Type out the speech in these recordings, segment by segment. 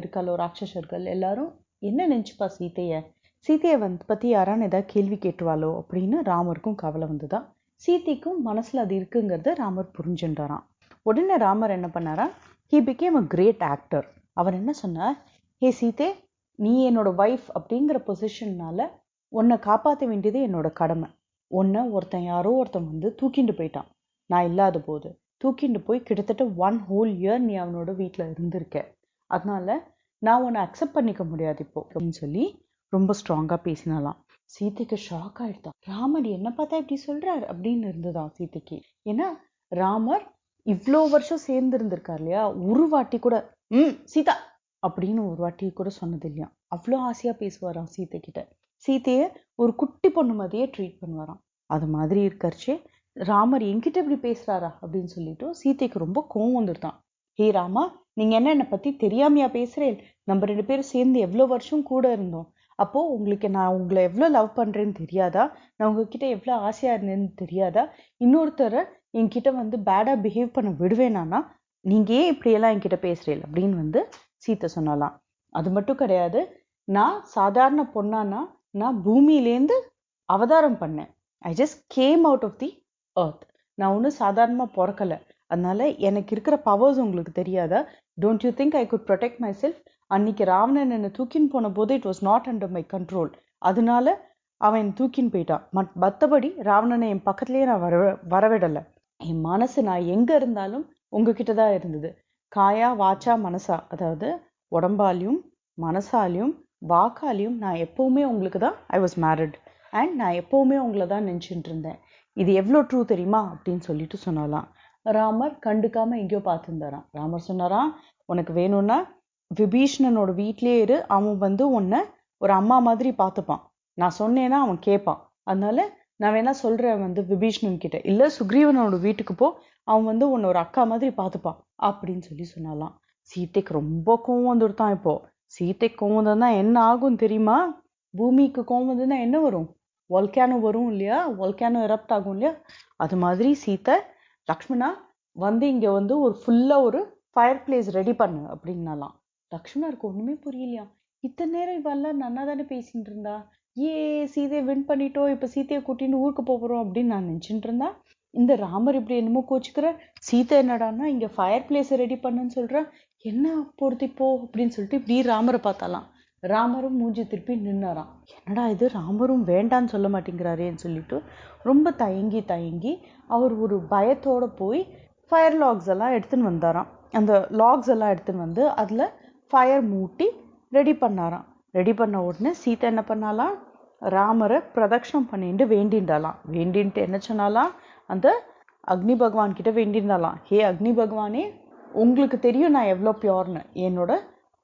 இருக்காளோ ராட்சசர்கள் எல்லாரும் என்ன நினைச்சுப்பா சீதையை பத்தி யாரான்னு ஏதாவது கேள்வி கேட்டுவாளோ அப்படின்னு ராமருக்கும் கவலை வந்துதான். சீதைக்கும் மனசுல அது இருக்குங்கிறத ராமர் புரிஞ்சுட்டாராம். உடனே ராமர் என்ன பண்ணாரா, he became a great actor. அவர் என்ன சொன்னார், ஹே சீதே, நீ என்னோட ஒய்ஃப் அப்படிங்கிற பொசிஷன்னால உன்னை காப்பாற்ற வேண்டியது என்னோட கடமை. உன்னை யாரோ ஒருத்தன் வந்து தூக்கிட்டு போயிட்டான். நான் இல்லாத போது தூக்கிட்டு போய் கிட்டத்தட்ட 1 whole year நீ அவனோட வீட்டில் இருந்திருக்க. அதனால நான் உன்னை அக்செப்ட் பண்ணிக்க முடியாது இப்போ அப்படின்னு சொல்லி ரொம்ப ஸ்ட்ராங்கா பேசினாலாம். சீதைக்கு ஷாக் ஆயிடுதான். ராமர் என்ன பார்த்தா இப்படி சொல்றாரு அப்படின்னு இருந்துதான் சீதைக்கு. ஏன்னா ராமர் இவ்வளோ வருஷம் சேர்ந்து இருந்திருக்கார் இல்லையா, ஒரு வாட்டி கூட சீதா அப்படின்னு ஒரு வாட்டி கூட சொன்னது இல்லையா. அவ்வளோ ஆசையா பேசுவாராம் சீதை கிட்ட. சீதைய ஒரு குட்டி பொண்ணு மாதிரியே ட்ரீட் பண்ணுவாராம். அது மாதிரி இருக்கறச்சே ராமர் என்கிட்ட இப்படி பேசுறாரா அப்படின்னு சொல்லிட்டு சீதைக்கு ரொம்ப கோவம் வந்துருதான். ஹே ராமா, நீங்க என்னை பத்தி தெரியாமையா பேசுறேன்? நம்ம 2 பேரும் சேர்ந்து எவ்வளோ வருஷம் கூட இருந்தோம். அப்போ உங்களுக்கு நான் உங்களை எவ்வளோ லவ் பண்றேன்னு தெரியாதா? நான் உங்ககிட்ட எவ்வளோ ஆசையா இருந்தேன்னு தெரியாதா? இன்னொருத்தரை என்கிட்ட வந்து பேடா பிஹேவ் பண்ண விடுவேனானா நீங்க ஏன் இப்படியெல்லாம் என்கிட்ட பேசுறீள் அப்படின்னு வந்து சீதை சொன்னாலாம். அது மட்டும் கிடையாது, நான் சாதாரண பொண்ணானா நான் பூமியிலேருந்து அவதாரம் பண்ணேன். I just came out of the earth. நான் ஒன்றும் சாதாரணமா பிறக்கல. அதனால எனக்கு இருக்கிற பவர்ஸ் உங்களுக்கு தெரியாதா? Don't you think I could protect my self? அன்னைக்கு ராவணன் என்னை தூக்கின்னு போன போது it was not under my control. அதனால அவன் தூக்கின்னு போயிட்டான். மற்றபடி ராவணனை என் பக்கத்துலயே நான் வரவிடலை. என் மனசு நான் எங்க இருந்தாலும் உங்ககிட்ட தான் இருந்தது. காயா வாச்சா மனசா, அதாவது உடம்பாலையும் மனசாலையும் வாக்காலையும் நான் எப்பவுமே உங்களுக்கு தான் ஐ வாஸ் மேரிட். அண்ட் நான் எப்பவுமே உங்களை தான் நினைச்சுட்டு இருந்தேன். இது எவ்வளோ ட்ரூ தெரியுமா அப்படின்னு சொல்லிட்டு சொன்னாலாம். ராமர் கண்டுக்காம எங்கேயோ பார்த்துருந்தாராம். ராமர் சொன்னாராம், உனக்கு வேணும்னா விபீஷணனோட வீட்லயே இரு, அவன் வந்து உன்னை ஒரு அம்மா மாதிரி பார்த்துப்பான். நான் சொன்னேன்னா அவன் கேட்பான். அதனால நான் வேணா சொல்றேன் வந்து விபீஷணன் கிட்ட, இல்ல சுக்ரீவனோட வீட்டுக்கு போ, அவன் வந்து உன்னை ஒரு அக்கா மாதிரி பார்த்துப்பான் அப்படின்னு சொல்லி சொன்னாலாம். சீதைக்கு ரொம்ப கோவம் வந்துருத்தான். இப்போ சீதைக்கு கோவம் வந்தா என்ன ஆகும் தெரியுமா? பூமிக்கு கோவம் வந்ததுன்னா என்ன வரும்? வால்கானோ வரும் இல்லையா, வால்கானோ எரப்ட் ஆகும் இல்லையா. அது மாதிரி சீதை, லக்ஷ்மணா வந்து இங்க வந்து ஒரு ஃபுல்லா ஒரு ஃபயர் பிளேஸ் ரெடி பண்ணு அப்படின்னாலாம். லக்ஷ்மணருக்கு ஒண்ணுமே புரியலையா. இத்தனை நேரம் இவெல்லாம் நன்னா தானே பேசிட்டு இருந்தா, சீதையை வின் பண்ணிட்டோம், இப்ப சீதையை கூட்டின்னு ஊருக்கு போறோம் அப்படின்னு நான் நினைச்சுட்டு இருந்தா. இந்த ராமர் இப்படி என்னமோ கோச்சுக்கிற, சீதை என்னடான்னா இங்க ஃபயர் பிளேஸ் ரெடி பண்ணுன்னு சொல்ற, என்ன பொறுத்து இப்போ அப்படின்னு சொல்லிட்டு இப்படி ராமரை பார்த்தாலாம். ராமரும் மூஞ்சி திருப்பி நின்னாராம். என்னடா இது, ராமரும் வேண்டான்னு சொல்ல மாட்டேங்கிறாரேன்னு சொல்லிட்டு ரொம்ப தயங்கி அவர் ஒரு பயத்தோட போய் ஃபயர் லாக்ஸ் எல்லாம் எடுத்துன்னு வந்தாராம். அந்த லாக்ஸ் எல்லாம் எடுத்துன்னு வந்து அதுல ஃபயர் மூட்டி ரெடி பண்ணாராம். ரெடி பண்ண உடனே சீதை என்ன பண்ணாலாம், ராமரை பிரதட்சணம் பண்ணிட்டு வேண்டிண்டாலாம். வேண்டின்ட்டு என்ன சொன்னாலாம், அந்த அக்னி பகவான் கிட்ட வேண்டியிருந்தாலாம். ஹே அக்னி பகவானே, உங்களுக்கு தெரியும் நான் எவ்வளோ பியோர்னு. என்னோட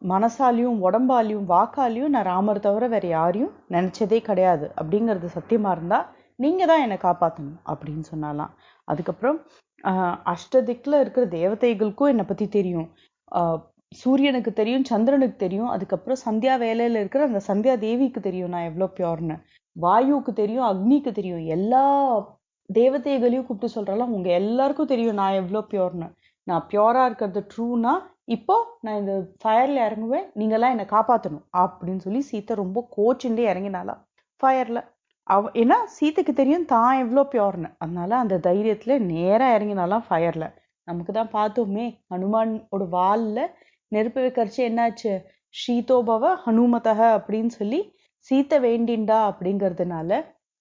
மனசாலையும் உடம்பாலையும் வாக்காலையும் நான் ராமர் தவிர வேற யாரையும் நினைச்சதே கிடையாது. அப்படிங்கிறது சத்தியமா இருந்தா நீங்க தான் என்னை காப்பாற்றணும் அப்படின்னு சொன்னாலாம். அதுக்கப்புறம் அஷ்டதிக்ல இருக்கிற தேவதைகளுக்கும் என்னை பத்தி தெரியும். சூரியனுக்கு தெரியும், சந்திரனுக்கு தெரியும், அதுக்கப்புறம் சந்தியா வேலையில இருக்கிற அந்த சந்தியா தேவிக்கு தெரியும் நான் எவ்வளோ பியோர்னு. வாயுவுக்கு தெரியும், அக்னிக்கு தெரியும், எல்லா தேவதைகளையும் கூப்பிட்டு சொல்றாலாம், உங்க எல்லாருக்கும் தெரியும் நான் எவ்வளோ பியோர்னு. நான் பியோரா இருக்கிறது ட்ரூனா இப்போ நான் இந்த ஃபயர்ல இறங்குவேன், நீங்கெல்லாம் என்னை காப்பாற்றணும் அப்படின்னு சொல்லி சீதை ரொம்ப கோச்சுண்டே இறங்கினாலா ஃபயர்ல. ஏன்னா சீதைக்கு தெரியும் தான் எவ்வளோ பியோர்னு. அதனால அந்த தைரியத்துல நேரா இறங்கினாலாம் ஃபயர்ல. நமக்கு தான் பார்த்தோமே, ஹனுமானோட வால்ல நெருப்பு வைக்கிறச்சு என்னாச்சு, ஷீதோபவ ஹனுமதக அப்படின்னு சொல்லி சீத்தை வேண்டிண்டா. அப்படிங்கிறதுனால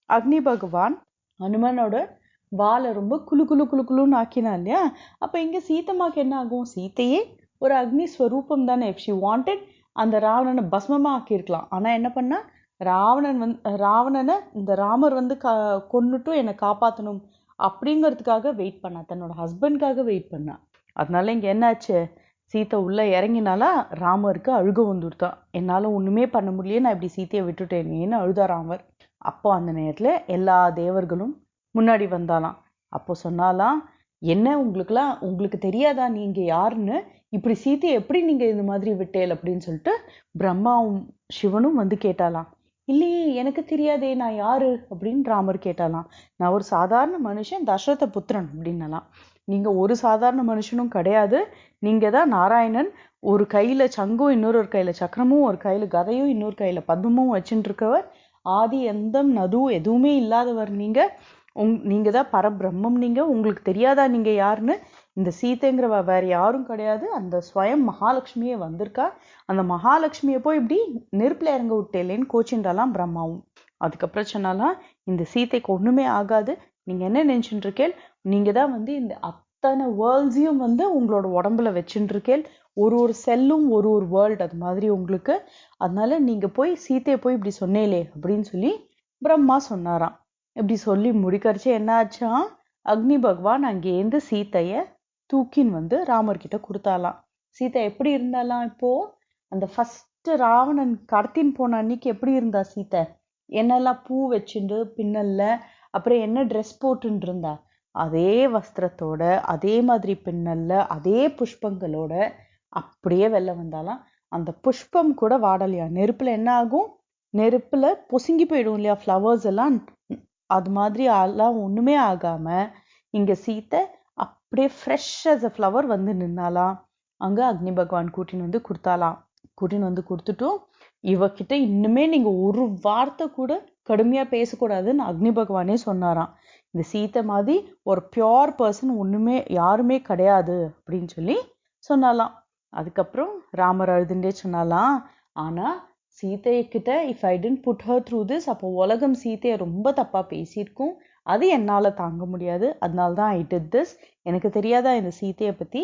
அக்னி பகவான் ஹனுமனோட வாலை ரொம்ப குலுன்னு ஆக்கினா இல்லையா. அப்ப இங்க சீத்தம்மாக்கு என்ன ஆகும், சீத்தையே ஒரு அக்னி ஸ்வரூபம் தானே. இஃப் ஷி வாண்டட் அந்த ராவணனை பஸ்மமா ஆக்கியிருக்கலாம். ஆனா என்ன பண்ணா, ராவணனை இந்த ராமர் வந்து கொன்னுட்டும் என்னை காப்பாற்றணும் அப்படிங்கிறதுக்காக வெயிட் பண்ணா, தன்னோட ஹஸ்பண்ட்காக வெயிட் பண்ணா. அதனால இங்க என்னாச்சு, சீத்தை உள்ள இறங்கினாலா ராமருக்கு அழுக வந்துடுதான். என்னால ஒண்ணுமே பண்ண முடியல, நான் இப்படி சீத்தையை விட்டுட்டேனேன்னு அழுதா ராமர். அப்போ அந்த நேரத்துல எல்லா தேவர்களும் முன்னாடி வந்தாலாம். அப்போ சொன்னாலாம், என்ன உங்களுக்கு தெரியாதா நீங்க யாருன்னு, இப்படி சீத்தையை எப்படி நீங்க இந்த மாதிரி விட்டேல் அப்படின்னு சொல்லிட்டு பிரம்மாவும் சிவனும் வந்து கேட்டாலாம். இல்லையே எனக்கு தெரியாதே நான் யாரு அப்படின்னு ராமர் கேட்டாலாம். நான் ஒரு சாதாரண மனுஷன், தசரத புத்திரன் அப்படின்னலாம். நீங்க ஒரு சாதாரண மனுஷனும் கிடையாது, நீங்க தான் நாராயணன், ஒரு கையில சங்கும் இன்னொரு கையில சக்கரமும் ஒரு கையில கதையும் இன்னொரு கையில பத்மமும் வச்சுட்டு இருக்கவர், ஆதி எந்தம் நது எதுவுமே இல்லாதவர் நீங்க. நீங்க தான் பரபிரம்மம். நீங்க உங்களுக்கு தெரியாதா நீங்க யாருன்னு? இந்த சீதைங்கிறவ வேற யாரும் கிடையாது, அந்த ஸ்வயம் மகாலட்சுமியே வந்திருக்கா. அந்த மகாலட்சுமியை போய் இப்படி நெருப்புல இறங்க விட்டேலேன்னு கோச்சின்றாலாம் பிரம்மாவும். அதுக்கப்புறம் சொன்னாலாம், இந்த சீதைக்கு ஒண்ணுமே ஆகாது, நீங்க என்ன நினைச்சுட்டு இருக்கேள், நீங்க தான் வந்து இந்த அத்தனை வேர்ல்ட்ஸையும் வந்து உங்களோட உடம்புல வச்சுட்டு இருக்கேள், ஒரு ஒரு செல்லும் ஒரு ஒரு வேர்ல்டு அது மாதிரி உங்களுக்கு. அதனால நீங்க போய் சீதையை போய் இப்படி சொன்னேலே அப்படின்னு சொல்லி பிரம்மா சொன்னாராம். இப்படி சொல்லி முடிக்கரிச்சு என்ன ஆச்சா, அக்னி பகவான் அங்கேருந்து சீதைய தூக்கின்னு வந்து ராமர் கிட்ட கொடுத்தாலாம். சீதை எப்படி இருந்தாலாம் இப்போ? அந்த ஃபர்ஸ்ட் ராவணன் கடத்தின்னு போன அன்னைக்கு எப்படி இருந்தா சீதை? என்னெல்லாம் பூ வச்சுண்டு பின்னல்ல, அப்புறம் என்ன ட்ரெஸ் போட்டுன்னு இருந்தா? அதே வஸ்திரத்தோட, அதே மாதிரி பின்னல்ல, அதே புஷ்பங்களோட அப்படியே வெளில வந்தாலாம். அந்த புஷ்பம் கூட வாடலையா. நெருப்புல என்ன ஆகும்? நெருப்புல பொசுங்கி போயிடும் இல்லையா ஃப்ளவர்ஸ் எல்லாம், அது மாதிரி எல்லாம் ஒண்ணுமே ஆகாம இங்க சீத்தை அப்படியே ஃப்ரெஷ் அஸ் அ ஃப்ளவர் வந்து நின்னாலாம். அங்க அக்னி பகவான் கூட்டின்னு வந்து கொடுத்தாலாம். கூட்டின்னு வந்து கொடுத்துட்டும், இவகிட்ட இன்னுமே நீங்க ஒரு வார்த்தை கூட கடுமையா பேசக்கூடாதுன்னு அக்னி பகவானே சொன்னாராம். இந்த சீத்தை மாதிரி ஒரு பியோர் பர்சன் ஒண்ணுமே யாருமே கிடையாது அப்படின்னு சொல்லி சொன்னாலாம். அதுக்கப்புறம் ராமர் அழுதுண்டே சொன்னாலாம், ஆனா சீதைய கிட்ட if I didn't put her through this, அப்போ உலகம் சீதையை ரொம்ப தப்பா பேசியிருக்கும், அது என்னால தாங்க முடியாது, அதனால்தான் ஐ டிட் திஸ். எனக்கு தெரியாதா இந்த சீதையை பத்தி?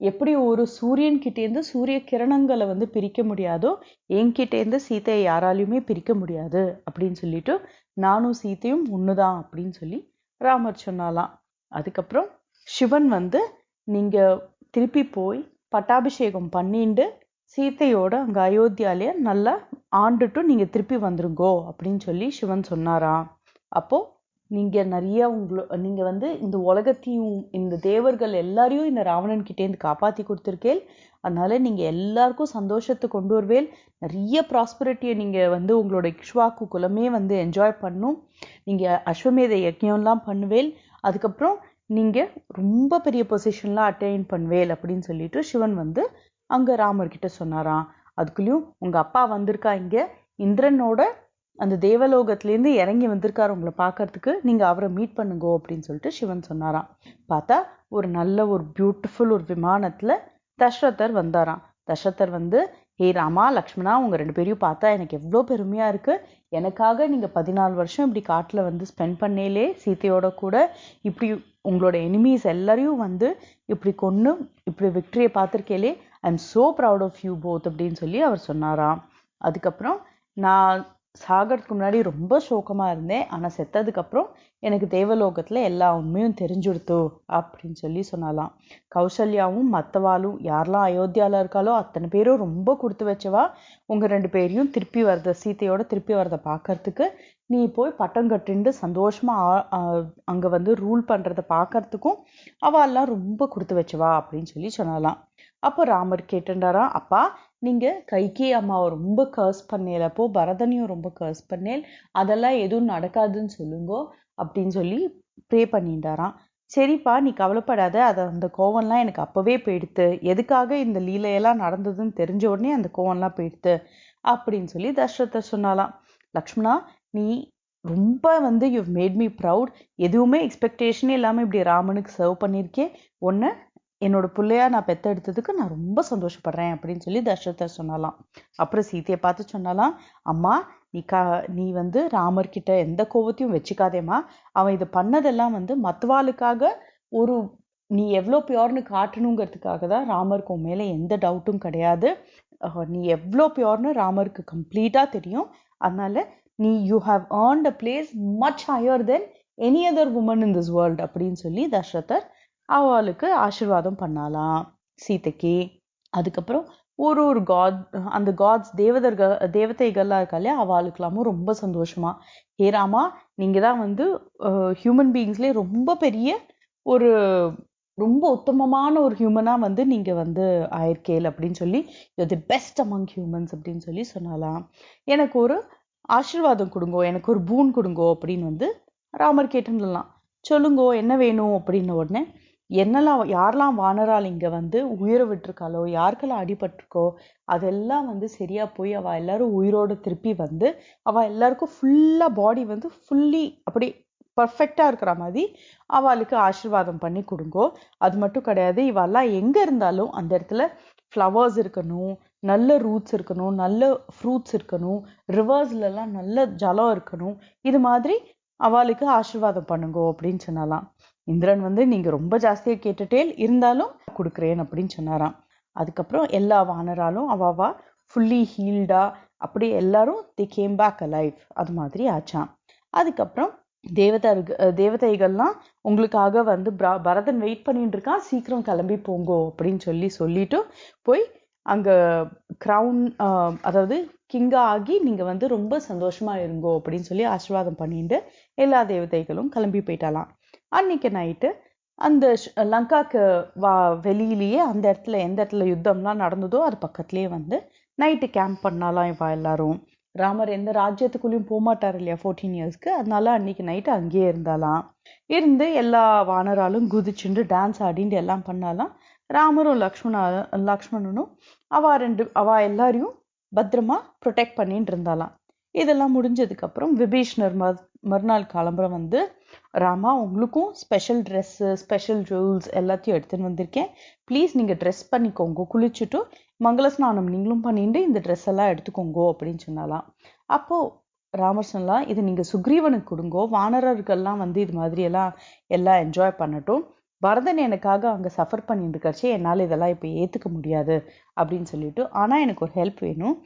எப்படி ஒரு சூரியன் கிட்டேருந்து சூரிய கிரணங்களை வந்து பிரிக்க முடியாதோ, என்கிட்டேருந்து சீதையை யாராலையுமே பிரிக்க முடியாது அப்படின்னு சொல்லிட்டு, நானும் சீதையும் ஒண்ணுதான் அப்படின்னு சொல்லி ராமர் சொன்னாலாம். அதுக்கப்புறம் சிவன் வந்து, நீங்க திருப்பி போய் பட்டாபிஷேகம் பண்ணிண்டு சீதையோட அங்க அயோத்தியாலே நல்லா ஆண்டுட்டு நீங்க திருப்பி வந்துருங்கோ அப்படின்னு சொல்லி சிவன் சொன்னாராம். அப்போ நீங்க நிறைய நீங்க வந்து இந்த உலகத்தையும் இந்த தேவர்கள் எல்லாரையும் இந்த ராவணன் கிட்டேருந்து காப்பாத்தி கொடுத்துருக்கேள், அதனால நீங்க எல்லாருக்கும் சந்தோஷத்தை கொண்டு வருவேல், நிறைய ப்ராஸ்பரிட்டியை நீங்க வந்து உங்களோட இக்ஷ்வாக்கு குலமே வந்து என்ஜாய் பண்ணும், நீங்க அஸ்வமேத யஜ்ஞம்லாம் பண்ணுவேல், அதுக்கப்புறம் நீங்க ரொம்ப பெரிய பொசிஷன்லாம் அட்டைன் பண்ணுவேல் அப்படின்னு சொல்லிட்டு சிவன் வந்து அங்க ராமர் கிட்ட சொன்னாராம். அதுக்குள்ளயும் உங்க அப்பா வந்திருக்கா இங்க, இந்திரனோட அந்த தேவலோகத்திலேருந்து இறங்கி வந்திருக்காரு உங்களை பார்க்கறதுக்கு, நீங்க அவரை மீட் பண்ணுங்கோ அப்படின்னு சொல்லிட்டு சிவன் சொன்னாராம். பார்த்தா ஒரு நல்ல ஒரு பியூட்டிஃபுல் ஒரு விமானத்துல தசரதர் வந்தாராம். தசரதர் வந்து, ஹே ராமா லக்ஷ்மணா, உங்க 2 பேரையும் பார்த்தா எனக்கு எவ்வளோ பெருமையா இருக்கு, எனக்காக நீங்க 14 வருஷம் இப்படி காட்டுல வந்து ஸ்பெண்ட் பண்ணேலே சீதையோட கூட, இப்படி உங்களோட எனிமீஸ் எல்லாரையும் வந்து இப்படி கொன்னு இப்படி விக்டரியை பார்த்துருக்கேலே, I am so proud of you both அப்படின்னு சொல்லி அவர் சொன்னாராம். அதுக்கப்புறம், நான் சாகிறதுக்கு முன்னாடி ரொம்ப சோகமா இருந்தேன், ஆனா செத்ததுக்கு அப்புறம் எனக்கு தேவலோகத்துல எல்லா உண்மையும் தெரிஞ்சுடுத்து அப்படின்னு சொல்லி சொன்னாலாம். கௌசல்யாவும் மத்தவாலும் யாரெல்லாம் அயோத்தியால இருக்காளோ அத்தனை பேரும் ரொம்ப கொடுத்து வச்சவா, உங்க 2 பேரையும் திருப்பி வரத சீதையோட திருப்பி வரத பாக்கறதுக்கு, நீ போய் பட்டம் கட்டிண்டு சந்தோஷமா அங்க வந்து ரூல் பண்றத பாக்கறதுக்கும் அவெல்லாம் ரொம்ப கொடுத்து வச்சவா அப்படின்னு சொல்லி சொன்னாலாம். அப்போ ராமர் கேட்டுண்டாரா, அப்பா நீங்க கைகேயி அம்மாவை ரொம்ப கர்ஸ் பண்ணேலப்போ பரதனையும் ரொம்ப கர்ஸ் பண்ணேல், அதெல்லாம் எதுவும் நடக்காதுன்னு சொல்லுங்கோ அப்படின்னு சொல்லி ப்ரே பண்ணிட்டாராம். சரிப்பா நீ கவலைப்படாத, அந்த கோவம்லாம் எனக்கு அப்பவே போயிடுத்து, எதுக்காக இந்த லீலையெல்லாம் நடந்ததுன்னு தெரிஞ்ச உடனே அந்த கோவம்லாம் போயிடுத்து அப்படின்னு சொல்லி தசரதர் சொன்னாலாம். லக்ஷ்மணா, நீ ரொம்ப வந்து யூ மேட் மீ ப்ரவுட், எதுவுமே எக்ஸ்பெக்டேஷனே இல்லாம இப்படி ராமனுக்கு சர்வ் பண்ணியிருக்கே, ஒன்னு என்னோட பிள்ளையா நான் பெத்தெடுத்ததுக்கு நான் ரொம்ப சந்தோஷப்படுறேன் அப்படின்னு சொல்லி தசரதர் சொன்னாலாம். அப்புறம் சீதையை பார்த்து சொன்னாலாம், அம்மா நீ வந்து ராமர் கிட்ட எந்த கோவத்தையும் வச்சுக்காதேம்மா, அவன் இது பண்ணதெல்லாம் வந்து மத்தவாளுக்காக, ஒரு நீ எவ்வளோ பியோர்னு காட்டணுங்கிறதுக்காக தான். ராமருக்கு உன் மேல எந்த டவுட்டும் கிடையாது, நீ எவ்வளோ பியோர்னு ராமருக்கு கம்ப்ளீட்டா தெரியும், அதனால நீ you have earned a place much higher than any other woman in this world அப்படின்னு சொல்லி தசரதர் அவளுக்கு ஆசீர்வாதம் பண்ணாலாம் சீதைக்கு. அதுக்கப்புறம் ஒரு ஒரு அந்த காட்ஸ் தேவதைகள்லாம் இருக்கா இல்லையா, அவளுக்கெல்லாமும் ரொம்ப சந்தோஷமா, ஹே ராமா நீங்க தான் வந்து ஹியூமன் பீயிங்ஸ்லேயே ரொம்ப பெரிய ஒரு ரொம்ப உத்தமமான ஒரு ஹியூமனா வந்து நீங்க வந்து ஆயிருக்கேல் அப்படின்னு சொல்லி, you the best among humans அப்படின்னு சொல்லி சொன்னாலாம். எனக்கு ஒரு ஆசீர்வாதம் கொடுங்கோ, எனக்கு ஒரு பூன் கொடுங்கோ அப்படின்னு வந்து ராமர் கேட்டுலாம். சொல்லுங்கோ என்ன வேணும் அப்படின்னு உடனே, என்னெல்லாம் யாரெல்லாம் வானரால் இங்கே வந்து உயிரை விட்டுருக்காளோ, யாருக்கெல்லாம் அடிபட்டிருக்கோ அதெல்லாம் வந்து சரியா போய் அவள் எல்லாரும் உயிரோடு திருப்பி வந்து அவள் எல்லாருக்கும் ஃபுல்லாக பாடி வந்து ஃபுல்லி அப்படி பர்ஃபெக்டாக இருக்கிற மாதிரி அவளுக்கு ஆசீர்வாதம் பண்ணி கொடுங்கோ. அது மட்டும் கிடையாது, இவெல்லாம் எங்கே இருந்தாலும் அந்த இடத்துல ஃப்ளவர்ஸ் இருக்கணும், நல்ல ரூட்ஸ் இருக்கணும், நல்ல ஃப்ரூட்ஸ் இருக்கணும், ரிவர்ஸ்லலாம் நல்ல ஜலம் இருக்கணும், இது மாதிரி அவளுக்கு ஆசீர்வாதம் பண்ணுங்கோ அப்படின்னு சொன்னாலாம். இந்திரன் வந்து நீங்க ரொம்ப ஜாஸ்தியா கேட்டுட்டே இருந்தாலும் கொடுக்குறேன் அப்படின்னு சொன்னாராம். அதுக்கப்புறம் எல்லா வானராலும் அவாவா ஃபுல்லி ஹீல்டா அப்படியே எல்லாரும் தி கேம் பேக் அலைவ் அது மாதிரி ஆச்சான். அதுக்கப்புறம் தேவதைகள்லாம் உங்களுக்காக வந்து பரதன் வெயிட் பண்ணிட்டு இருக்கான், சீக்கிரம் கிளம்பி போங்கோ அப்படின்னு சொல்லிட்டு போய் அங்க கிரவுன் அதாவது கிங்கா ஆகி நீங்க வந்து ரொம்ப சந்தோஷமா இருங்கோ அப்படின்னு சொல்லி ஆசீர்வாதம் பண்ணிட்டு எல்லா தேவதைகளும் கிளம்பி போயிட்டாலாம். அன்னைக்கு நைட்டு அந்த லங்காக்கு வெளியிலேயே அந்த இடத்துல எந்த இடத்துல யுத்தம்லாம் நடந்ததோ அது பக்கத்துலேயே வந்து நைட்டு கேம்ப் பண்ணாலாம் இவா எல்லாரும். ராமர் எந்த ராஜ்யத்துக்குள்ளேயும் போகமாட்டார் இல்லையா 14 இயர்ஸ்க்கு, அதனால அன்னைக்கு நைட்டு அங்கேயே இருந்தாலாம். இருந்து எல்லா வானராலும் குதிச்சுண்டு டான்ஸ் ஆடிண்டு எல்லாம் பண்ணாலாம். ராமரும் லக்ஷ்மணனும் அவ எல்லாரையும் பத்திரமா ப்ரொடெக்ட் பண்ணிட்டு இருந்தாலாம். இதெல்லாம் முடிஞ்சதுக்கு அப்புறம் விபீஷ்ணர் மறுநாள் கிளம்புற வந்து, ராமா உங்களுக்கும் ஸ்பெஷல் ட்ரெஸ்ஸு ஸ்பெஷல் ஜுவல்ஸ் எல்லாத்தையும் எடுத்துன்னு வந்திருக்கேன், ப்ளீஸ் நீங்கள் ட்ரெஸ் பண்ணிக்கோங்க, குளிச்சுட்டு மங்கள ஸ்நானம் நீங்களும் பண்ணிட்டு இந்த ட்ரெஸ் எல்லாம் எடுத்துக்கோங்கோ அப்படின்னு சொன்னாலாம். அப்போது ராமர் சொன்னலாம், இது நீங்கள் சுக்ரீவனுக்கு கொடுங்கோ, வானரர்கள்லாம் வந்து இது மாதிரி எல்லாம் என்ஜாய் பண்ணட்டும், பரதன் எனக்காக அங்கே சஃபர் பண்ணிட்டு இருக்காச்சு, என்னால் இதெல்லாம் இப்போ ஏற்றுக்க முடியாது அப்படின்னு சொல்லிட்டு, ஆனால் எனக்கு ஒரு ஹெல்ப் வேணும்,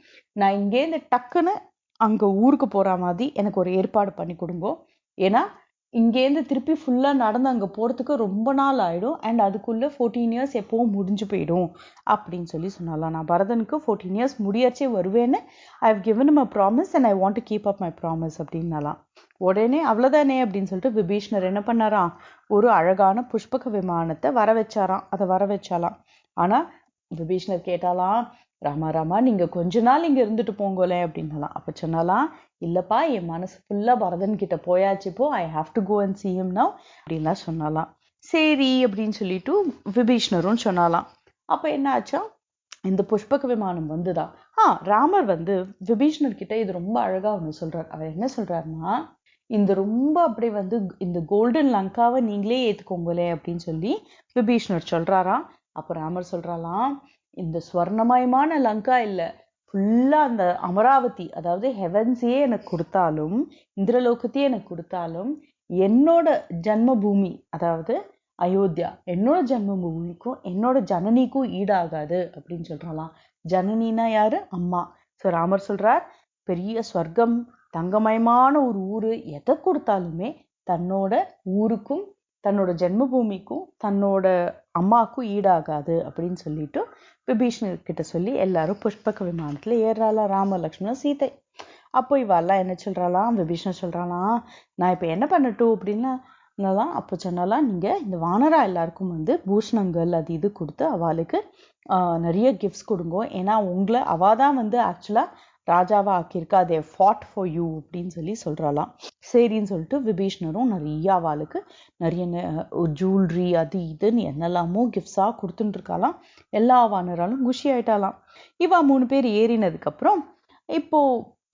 நான் இங்கேருந்து டக்குன்னு அங்கே ஊருக்கு போகிற மாதிரி எனக்கு ஒரு ஏற்பாடு பண்ணி கொடுங்கோ, ஏன்னா இங்கேருந்து திருப்பி ஃபுல்லாக நடந்து அங்கே போகிறதுக்கு ரொம்ப நாள் ஆகிடும், அண்ட் அதுக்குள்ளே 14 இயர்ஸ் எப்போவும் முடிஞ்சு போயிடும் அப்படின்னு சொன்னாலாம். நான் பரதனுக்கு 14 இயர்ஸ் முடியாச்சே வருவேன்னு I have given him a promise and I want to keep up my promise அப்படின்னாலாம். உடனே அவ்வளோதானே அப்படின்னு சொல்லிட்டு விபீஷ்ணர் என்ன பண்ணாராம், ஒரு அழகான புஷ்பக விமானத்தை வர வச்சாலாம். ஆனால் விபீஷ்ணர் கேட்டாலாம், ராமா நீங்க கொஞ்ச நாள் இங்க இருந்துட்டு போங்கோலே அப்படின்னாலாம். அப்ப சொன்னாலாம், இல்லப்பா என் மனசு ஃபுல்லா பரதன் கிட்ட போயாச்சு, இப்போ I have to go and see him now அப்படின்லாம் சொன்னாலாம். சரி அப்படின்னு சொல்லிட்டு விபீஷ்ணரும் சொன்னாலாம். அப்ப என்ன ஆச்சா, இந்த புஷ்பக விமானம் வந்துதான். ராமர் வந்து விபீஷ்ணர் கிட்ட இது ரொம்ப அழகா ஒண்ணு சொல்றார். அவர் என்ன சொல்றாருன்னா, இந்த ரொம்ப அப்படி வந்து இந்த கோல்டன் லங்காவை நீங்களே ஏத்துக்கோங்களே அப்படின்னு சொல்லி விபீஷ்ணர் சொல்றாராம். அப்ப ராமர் சொல்றாலாம், இந்த ஸ்வர்ணமயமான லங்கா இல்லை, ஃபுல்லா அந்த அமராவதி அதாவது ஹெவன்ஸையே எனக்கு கொடுத்தாலும், இந்திரலோகத்தையே எனக்கு கொடுத்தாலும், என்னோட ஜன்ம பூமி அதாவது அயோத்தியா என்னோட ஜன்ம பூமிக்கும் என்னோட ஜனனிக்கும் ஈடாகாது அப்படின்னு சொல்றாலாம். ஜனனினா யாரு? அம்மா. ஸோ ராமர் சொல்றார், பெரிய ஸ்வர்க்கம் தங்கமயமான ஒரு ஊரு எதை கொடுத்தாலுமே தன்னோட ஊருக்கும் தன்னோட ஜென்மபூமிக்கும் தன்னோட அம்மாவுக்கும் ஈடாகாது அப்படின்னு சொல்லிட்டு விபீஷ்ணர் கிட்ட சொல்லி எல்லாரும் புஷ்பக விமானத்துல ஏறாலாம், ராம லக்ஷ்மணன் சீதை. அப்போ இவெல்லாம் என்ன சொல்றாலாம், விபீஷ்ணர் சொல்றாலாம், நான் இப்ப என்ன பண்ணட்டும் அப்படின்னா அப்போ சொன்னாலாம், நீங்க இந்த வானரா எல்லாருக்கும் வந்து பூஷணங்கள் அது இது கொடுத்து அவளுக்கு நிறைய கிஃப்ட்ஸ் கொடுங்க, ஏன்னா உங்களை அவாதான் வந்து ஆக்சுவலா ராஜாவா ஆக்கியிருக்கா, தே ஃபாட் ஃபார் யூ அப்படின்னு சொல்றாலாம். சரின்னு சொல்லிட்டு விபீஷ்ணரும் நிறைய அவளுக்கு நிறைய ஜுவல்லரி அது இதுன்னு என்னெல்லாமோ கிஃப்ட்ஸா கொடுத்துட்டு இருக்காலாம். எல்லா வானராலும் குஷி ஆயிட்டாலாம். இவா 3 பேர் ஏறினதுக்கு அப்புறம் இப்போ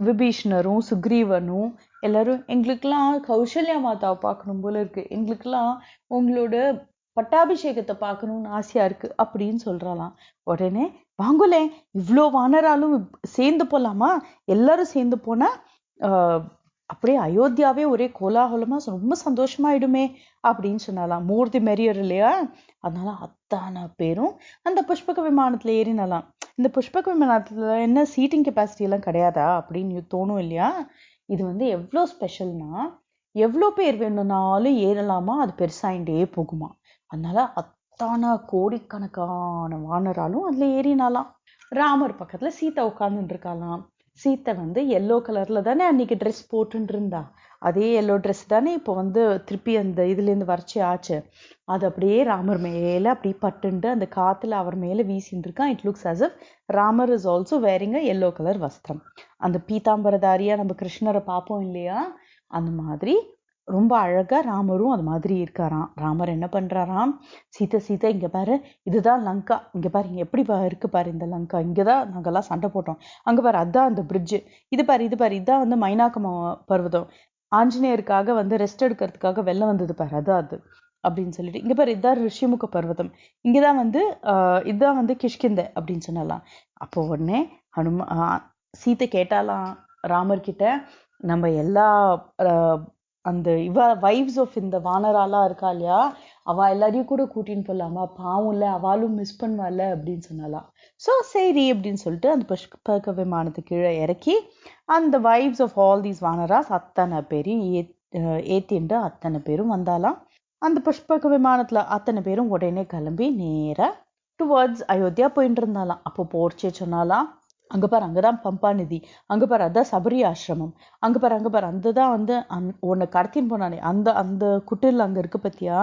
விபீஷ்ணரும் சுக்ரீவனும் எல்லாரும், எங்களுக்கெல்லாம் கௌசல்யா மாதாவை பார்க்கணும் போல இருக்கு, எங்களுக்கெல்லாம் உங்களோட பட்டாபிஷேகத்தை பார்க்கணும்னு ஆசையா இருக்கு அப்படின்னு சொல்றாலாம். உடனே வாங்குலே இவ்வளோ வானராலும் சேர்ந்து போலாமா, எல்லாரும் சேர்ந்து போனா அப்படியே அயோத்தியாவே ஒரே கோலாகலமா ரொம்ப சந்தோஷமாயிடுமே அப்படின்னு சொன்னாலாம். மோர் தி மெரியர் இல்லையா, அதனால அத்தனை பேரும் அந்த புஷ்பக விமானத்துல ஏறினலாம். இந்த புஷ்பக விமானத்துல என்ன சீட்டிங் கெப்பாசிட்டி எல்லாம் கிடையாதா அப்படின்னு தோணும் இல்லையா. இது வந்து எவ்வளோ ஸ்பெஷல்னா, எவ்வளோ பேர் வேணும்னாலும் ஏறலாமா, அது பெருசாயிண்டே போகுமா, அதனால அத்தான கோடிக்கணக்கான வானராலும் அதுல ஏறினாலாம். ராமர் பக்கத்துல சீதை உட்கார்ந்துட்டு இருக்காலாம். சீத்தை வந்து எல்லோ கலர்ல தானே அன்னைக்கு ட்ரெஸ் போட்டுட்டு இருந்தா, அதே எல்லோ ட்ரெஸ் தானே இப்போ வந்து திருப்பி அந்த இதுல இருந்து வறட்சி ஆச்சு, அது அப்படியே ராமர் மேல அப்படி பட்டுண்டு அந்த காத்துல அவர் மேல வீசிட்டு இருக்கான். It looks as if Ramar is also wearing a yellow colour வஸ்திரம். அந்த பீதாம்பரதாரியா நம்ம கிருஷ்ணரை பார்ப்போம் இல்லையா, அந்த மாதிரி ரொம்ப அழகா ராமரும் அது மாதிரி இருக்காராம். ராமர் என்ன பண்றாராம், சீதை சீதை இங்க பாரு, இதுதான் லங்கா, இங்க பாரு இங்க எப்படி இருக்கு பாரு இந்த லங்கா, இங்கதான் நாங்கெல்லாம் சண்டை போட்டோம், அங்க பாரு அதான் அந்த பிரிட்ஜு, இது பாரு இது பாரு இதான் வந்து மைனாக்க பர்வதம், ஆஞ்சநேயருக்காக வந்து ரெஸ்ட் எடுக்கிறதுக்காக வெள்ளம் வந்தது பாரு அதான் அது அப்படின்னு சொல்லிட்டு, இங்க பாரு இதான் ரிஷிமுக பர்வதம், இங்கதான் வந்து இதுதான் வந்து கிஷ்கிந்தை அப்படின்னு சொன்னலாம். அப்போ உடனே சீதை கேட்டாலாம் ராமர் கிட்ட, நம்ம எல்லா அந்த வைவ்ஸ் ஆஃப் இந்த வானராலாம் இருக்கா இல்லையா, அவ எல்லாரையும் கூட கூட்டின்னு போலாமா, பாவம்ல அவளும் மிஸ் பண்ணுவாள் அப்படின்னு சொன்னாலாம். ஸோ சரி அப்படின்னு சொல்லிட்டு அந்த புஷ்பக விமானத்துக்கு கீழே இறக்கி அந்த வைவ்ஸ் ஆஃப் ஆல் தீஸ் வானராஸ் அத்தனை பேரையும் ஏத்திண்டு அத்தனை பேரும் வந்தாலாம். அந்த புஷ்பக விமானத்துல அத்தனை பேரும் உடனே கிளம்பி நேரா டுவர்ட்ஸ் அயோத்தியா போயிட்டு இருந்தாலாம். அப்போ போர்ச்சே சொன்னாலாம், அங்க பாரு அங்கதான் பம்பா நதி, அங்க பாரு அதான் சபரி ஆசிரமம், அங்க பாரு அந்ததான் வந்து உன்னை கடத்தின்னு போனானே அந்த அந்த குட்டில் அங்க இருக்கு பத்தியா,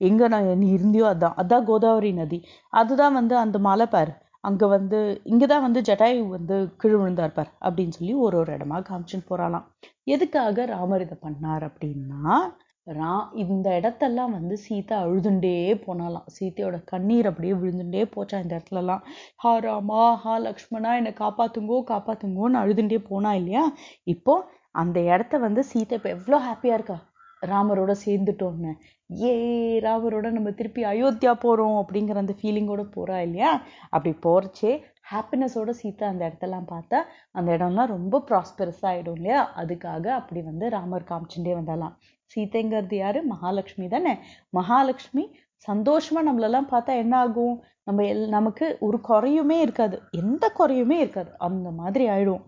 எங்க நீ இருந்தியோ அதான் கோதாவரி நதி, அதுதான் வந்து அந்த மலை பாரு, அங்க வந்து இங்கதான் வந்து ஜட்டாயு வந்து கீழ் விழுந்தார் பார் அப்படின்னு சொல்லி ஒரு இடமா காமிச்சுன்னு போறாளாம். எதுக்காக ராமர் இதை பண்ணார் அப்படின்னா, இந்த இடத்தெல்லாம் வந்து சீதை அழுதுண்டே போனாலாம். சீதையோட கண்ணீர் அப்படியே விழுந்துட்டே போச்சா இந்த இடத்துல எல்லாம். ஹா ராமா ஹா லக்ஷ்மணா என்னை காப்பாத்துங்கோன்னு அழுதுண்டே போனா இல்லையா. இப்போ அந்த இடத்த வந்து சீதை இப்போ எவ்வளோ ஹாப்பியா இருக்கா, ராமரோட சேர்ந்துட்டோன்னு, ராமரோட நம்ம திருப்பி அயோத்தியா போறோம் அப்படிங்கிற அந்த ஃபீலிங்கோட போறா இல்லையா. அப்படி போறச்சே ஹாப்பினஸோட சீதை அந்த இடத்தெல்லாம் பார்த்தா அந்த இடம்லாம் ரொம்ப ப்ராஸ்பரஸ் ஆயிடும் இல்லையா. அதுக்காக அப்படி வந்து ராமர் காமிச்சுட்டே வந்தாலாம். சீதைங்கிறது யாரு, மகாலட்சுமி தானே. மகாலட்சுமி சந்தோஷமா நம்மளெல்லாம் பார்த்தா என்ன ஆகும், நமக்கு ஒரு குறையுமே இருக்காது, எந்த குறையுமே இருக்காது, அந்த மாதிரி ஆயிடும்.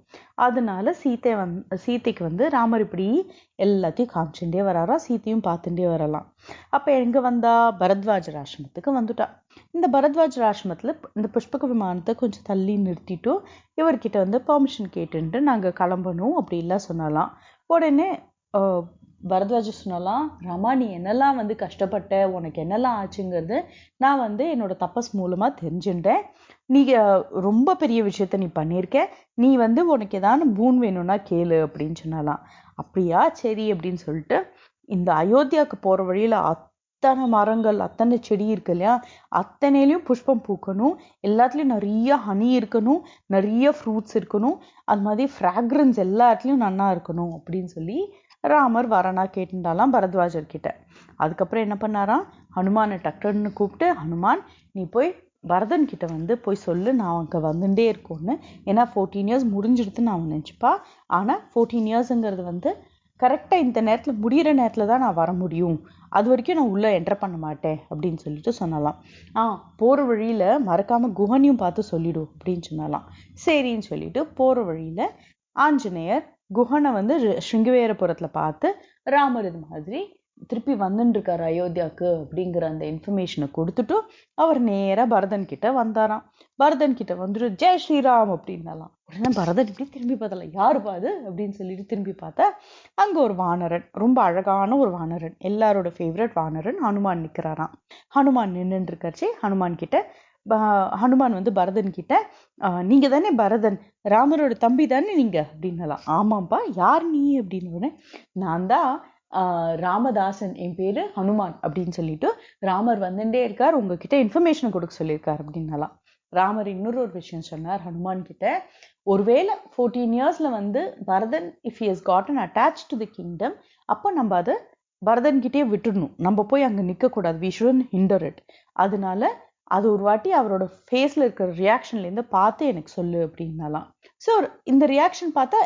அதனால சீதைக்கு வந்து ராமர் இப்படி எல்லாத்தையும் காமிச்சுட்டே வராரா, சீத்தையும் பார்த்துட்டே வரலாம். அப்ப எங்க வந்தா, பரத்வாஜர் ஆசிரமத்துக்கு வந்துட்டா. இந்த பரத்வாஜர் ஆசிரமத்துல இந்த புஷ்பக விமானத்தை கொஞ்சம் தள்ளி நிறுத்திட்டு இவர்கிட்ட வந்து பெர்மிஷன் கேட்டுட்டு நாங்க கிளம்பணும் அப்படி எல்லாம் சொன்னாலாம். உடனே பரத்வாஜர் சொன்னாலாம், ராமா நீ என்னெல்லாம் வந்து கஷ்டப்பட்ட, உனக்கு என்னெல்லாம் ஆச்சுங்கிறது நான் வந்து என்னோட தபஸ் மூலமா தெரிஞ்சுட்டேன். நீ ரொம்ப பெரிய விஷயத்த நீ பண்ணியிருக்க, நீ வந்து உனக்கு ஏதாவது பூன் வேணும்னா கேளு அப்படின்னு சொன்னாலாம். அப்படியா சரி அப்படின்னு சொல்லிட்டு இந்த அயோத்தியாவுக்கு போற வழியில அத்தனை மரங்கள் அத்தனை செடி இருக்கு இல்லையா, அத்தனையிலையும் புஷ்பம் பூக்கணும், எல்லாத்துலயும் நிறைய ஹனி இருக்கணும், நிறைய ஃப்ரூட்ஸ் இருக்கணும், அது மாதிரி ஃப்ராக்ரன்ஸ் எல்லா இடத்துலயும் நன்னா இருக்கணும் அப்படின்னு சொல்லி ராமர் வரனா கேட்டுட்டாலாம் பரத்வாஜர் கிட்ட. அதுக்கப்புறம் என்ன பண்ணாராம், ஹனுமானை டக்குன்னு கூப்பிட்டு, ஹனுமான் நீ போய் பரதன் கிட்ட வந்து போய் சொல்லு, நான் அங்கே வந்துட்டே இருக்கோன்னு. ஏன்னா 14 years முடிஞ்சிடுதுன்னு அவன் நினச்சிப்பா. ஆனால் 14 yearsங்கிறது வந்து கரெக்டாக இந்த நேரத்தில் முடிகிற நேரத்தில் தான் நான் வர முடியும், அது வரைக்கும் நான் உள்ளே என்டர் பண்ண மாட்டேன் அப்படின்னு சொல்லிட்டு சொன்னலாம். போகிற வழியில் மறக்காமல் குஹனையும் பார்த்து சொல்லிடும் அப்படின்னு சொன்னலாம். சரின்னு சொல்லிட்டு போகிற வழியில் ஆஞ்சநேயர் குஹனை வந்து ஸ்ருங்கவேரபுரத்துல பார்த்து, ராமர் இது மாதிரி திருப்பி வந்துட்டு இருக்காரு அயோத்தியாவுக்கு அப்படிங்கிற அந்த இன்ஃபர்மேஷனை கொடுத்துட்டு அவர் நேரா பரதன் கிட்ட வந்தாராம். பரதன் கிட்ட வந்துட்டு ஜெய் ஸ்ரீராம் அப்படின்னாலாம். உடனே பரதன் இப்படி திரும்பி பார்த்தல, யாரு பாது அப்படின்னு சொல்லிட்டு திரும்பி பார்த்தா அங்க ஒரு வானரன், ரொம்ப அழகான ஒரு வானரன், எல்லாரோட ஃபேவரட் வானரன் ஹனுமான் நிக்கிறாராம். ஹனுமான் நின்றுட்டு இருக்காச்சு. ஹனுமான் வந்து பரதன் கிட்ட, நீங்க தானே பரதன், ராமரோட தம்பி தானே நீங்க அப்படின்னலாம். ஆமாப்பா, யார் நீ அப்படின்னு. நான் தான் ராமதாசன், என் பேரு ஹனுமான் அப்படின்னு சொல்லிட்டு ராமர் வந்துட்டே இருக்கார், உங்ககிட்ட இன்ஃபர்மேஷன் கொடுக்க சொல்லியிருக்கார் அப்படின்னலாம். ராமர் இன்னொரு விஷயம் சொன்னார் ஹனுமான் கிட்ட, ஒருவேளை 14 yearsல வந்து Bharathan if he has cotton attach to the kingdom, அப்போ நம்ம அதை பரதன் கிட்டே விட்டுடணும், நம்ம போய் அங்க நிக்க கூடாது, வி ஷுடன்ட் ஹிண்டர் இட். அதனால அது ஒரு வாட்டி அவரோட ஃபேஸ்ல இருக்கிற ரியாக்ஷன்ல இருந்து பார்த்து எனக்கு சொல்லு அப்படின்னாலாம். ஸோ இந்த ரியாக்ஷன் பார்த்தா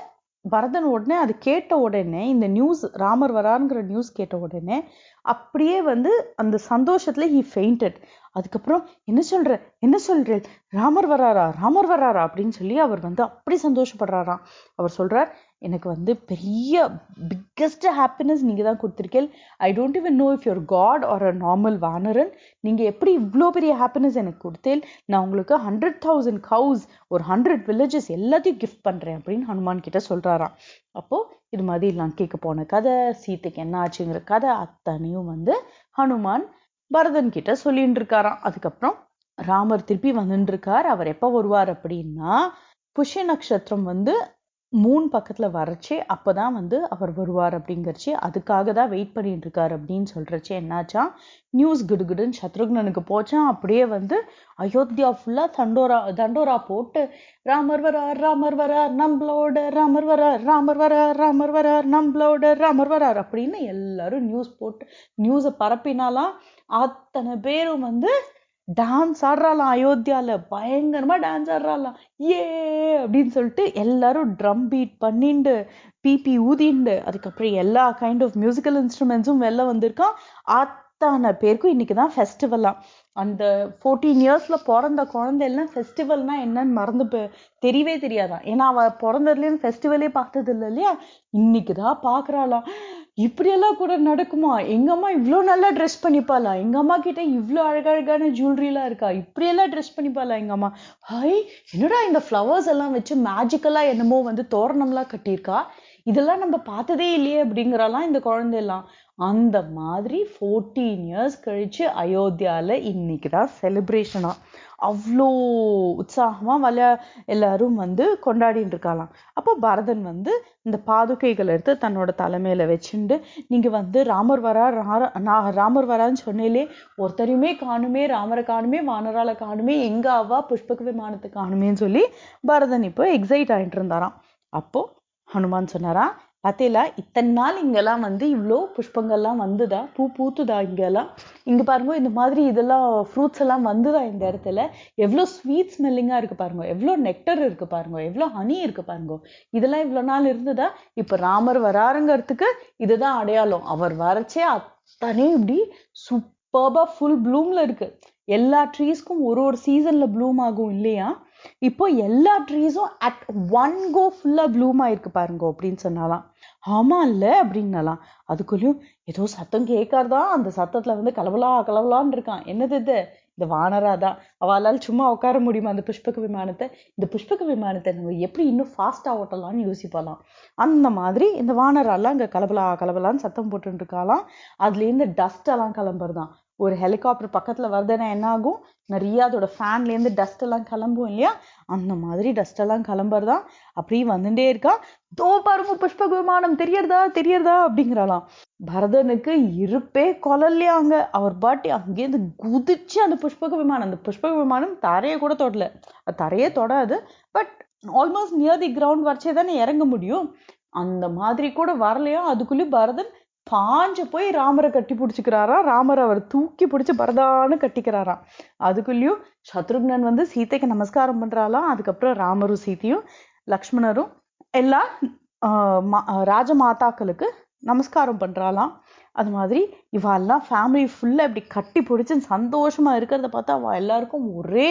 பரதன் உடனே அது கேட்ட உடனே, இந்த நியூஸ் ராமர் வராருங்கிற நியூஸ் கேட்ட உடனே அப்படியே வந்து அந்த சந்தோஷத்துல ஹி ஃபெயிண்டட். அதுக்கப்புறம் என்ன சொல்றேன் ராமர் வராரா அப்படின்னு சொல்லி அவர் வந்து அப்படி சந்தோஷப்படுறாராம். அவர் சொல்றார், எனக்கு வந்து பெரிய பிக்கஸ்ட் ஹாப்பினஸ் நீங்க தான் கொடுத்துருக்கேன். I don't even know if your god or a normal வானரன், நீங்க எப்படி இவ்வளோ பெரிய ஹாப்பினஸ் எனக்கு கொடுத்தேன், நான் உங்களுக்கு 100,000 cows, ஒரு 100 villages எல்லாத்தையும் கிஃப்ட் பண்றேன் அப்படின்னு ஹனுமான் கிட்ட சொல்றாராம். அப்போ இது மாதிரி லங்கைக்கு போன கதை, சீதைக்கு என்ன ஆச்சுங்கிற கதை அத்தனையும் வந்து ஹனுமான் பரதன் கிட்ட சொல்லிட்டு இருக்காராம். அதுக்கப்புறம் ராமர் திருப்பி வந்துட்டு இருக்கார். அவர் எப்ப வருவார் அப்படின்னா, புஷ்ய நட்சத்திரம் வந்து மூன் பக்கத்துல வரச்சே அப்பதான் வந்து அவர் வருவார் அப்படிங்கிறச்சு, அதுக்காக தான் வெயிட் பண்ணிட்டு இருக்காரு அப்படின்னு சொல்றச்சு என்னாச்சா, நியூஸ் கிடுகிடுன்னு சத்ருக்னனுக்கு போச்சான். அப்படியே வந்து அயோத்தியா ஃபுல்லா தண்டோரா போட்டு ராமர் வரார், ராமர் வரார், நம்மளோட ராமர் வரார், ராமர் வரார், ராமர் வரார், நம்மளோட ராமர் வரார் அப்படின்னு எல்லாரும் நியூஸை பரப்பினாலாம். அத்தனை பேரும் வந்து டான்ஸ் ஆடுறாளாம். அயோத்தியால பயங்கரமா டான்ஸ் ஆடுறாளாம். ஏ அப்படின்னு சொல்லிட்டு எல்லாரும் ட்ரம் பீட் பண்ணிண்டு பிபி ஊதிண்டு, அதுக்கப்புறம் எல்லா கைண்ட் ஆஃப் மியூசிக்கல் இன்ஸ்ட்ருமெண்ட்ஸும் வெளில வந்திருக்கான். அத்தனை பேருக்கும் இன்னைக்குதான் ஃபெஸ்டிவலாம். அந்த 14 இயர்ஸ்ல பிறந்த குழந்தை எல்லாம் ஃபெஸ்டிவல்னா என்னன்னு மறந்து தெரியவே தெரியாதான். ஏன்னா அவ பிறந்ததுலேயும் ஃபெஸ்டிவலே பார்த்தது இல்லை இல்லையா, இன்னைக்குதான் பாக்குறாளாம். இப்படியெல்லாம் கூட நடக்குமா, எங்க அம்மா இவ்வளோ நல்லா ட்ரெஸ் பண்ணிப்பாளா, எங்க அம்மா கிட்ட இவ்வளோ அழகழகான ஜுவல்லரிலாம் இருக்கா, இப்படியெல்லாம் ட்ரெஸ் பண்ணிப்பாளா எங்க அம்மா, ஹை என்னடா இந்த ஃப்ளவர்ஸ் எல்லாம் வச்சு மேஜிக்கலா என்னமோ வந்து தோரணம்லாம் கட்டியிருக்கா, இதெல்லாம் நம்ம பார்த்ததே இல்லையே அப்படிங்கிறாலாம் இந்த குழந்தையெல்லாம். அந்த மாதிரி 14 இயர்ஸ் கழிச்சு அயோத்தியால இன்னைக்குதான் செலிப்ரேஷனா. அவ்வளோ உற்சாகமா எல்லாரும் வந்து கொண்டாடிட்டு இருக்காளாம். அப்போ பரதன் வந்து இந்த பாதுகைகள் எடுத்து தன்னோட தலைமையில வச்சுண்டு, நீங்க வந்து ராமர் வரான்னு சொன்னேலே ஒருத்தரையுமே காணுமே, ராமரை காணுமே, வானரால காணுமே, எங்க அவா புஷ்பக விமானத்தை காணுமேன்னு சொல்லி பரதன் இப்போ எக்ஸைட் ஆயிட்டு இருந்தாராம். அப்போ ஹனுமான் சொன்னாரா, பார்த்தேல இத்தனை நாள் இங்கெல்லாம் வந்து இவ்வளோ புஷ்பங்கள்லாம் வந்துதா, பூத்துதா இங்கெல்லாம், இங்க பாருங்க இந்த மாதிரி இதெல்லாம் ஃப்ரூட்ஸ் எல்லாம் வந்துதா இந்த இடத்துல, எவ்வளோ ஸ்வீட் ஸ்மெல்லிங்கா இருக்கு பாருங்க, எவ்வளோ நெக்டர் இருக்கு பாருங்க, எவ்வளோ ஹனி இருக்கு பாருங்க, இதெல்லாம் இவ்வளோ நாள் இருந்ததா. இப்ப ராமர் வராருங்கிறதுக்கு இதுதான் அடையாளம். அவர் வரச்சே அத்தனை இப்படி சூப்பர்பா ஃபுல் ப்ளூம்ல இருக்கு. எல்லா ட்ரீஸ்க்கும் ஒரு சீசன்ல ப்ளூம் ஆகும் இல்லையா, இப்போ எல்லா ட்ரீஸும் அட் ஒன் கோ ஃபுல்லா ப்ளூம் ஆயிருக்கு பாருங்க அப்படின்னு சொன்னாலாம். ஆமா இல்ல அப்படின்னாலாம். அதுக்குள்ளயும் ஏதோ சத்தம் கேட்காதா, அந்த சத்தத்துல வந்து கலவலான்னு இருக்கான். என்னது இது, இந்த வானராதான். அவளால் சும்மா உட்கார முடியுமா அந்த புஷ்பக விமானத்தை, இந்த புஷ்பக விமானத்தை நம்ம எப்படி இன்னும் ஃபாஸ்டா ஓட்டலாம்னு யோசிப்பாலாம். அந்த மாதிரி இந்த வானராலாம் அங்க கலபலான்னு சத்தம் போட்டு இருக்காளாம். அதுல இருந்து டஸ்ட் எல்லாம் கிளம்புறதான். ஒரு ஹெலிகாப்டர் பக்கத்துல வருதுன்னா என்ன ஆகும், நிறைய அதோட ஃபேன்ல இருந்து டஸ்ட் எல்லாம் கிளம்பும் இல்லையா, அந்த மாதிரி டஸ்ட் எல்லாம் கிளம்புறதான். அப்படியே வந்துட்டே இருக்கா. தோ பாருங்க புஷ்பக விமானம் தெரியறதா அப்படிங்கிறாளாம். பரதனுக்கு இருப்பே கொலல்லையாங்க. அவர் பாட்டி அங்கேருந்து குதிச்சு அந்த புஷ்பக விமானம் தரையை கூட தொடல, தரையே தொடாது, but almost near the ground வரைச்சே தானே இறங்க முடியும். அந்த மாதிரி கூட வரலையா. அதுக்குள்ளேயும் பரதன் பாஞ்சு போய் ராமரை கட்டி பிடிச்சிக்கிறாராம். ராமரை அவர் தூக்கி பிடிச்சு பரதான்னு கட்டிக்கிறாராம். அதுக்குள்ளேயும் சத்ருக்னன் வந்து சீதைக்கு நமஸ்காரம் பண்றாளாம். அதுக்கப்புறம் ராமரும் சீதையும் லக்ஷ்மணரும் எல்லா ராஜமாதாக்களுக்கு நமஸ்காரம் பண்றாளாம். அது மாதிரி இவெல்லாம் ஃபேமிலி ஃபுல்லா இப்படி கட்டி பிடிச்சு சந்தோஷமா இருக்கிறத பார்த்தா அவ எல்லாருக்கும் ஒரே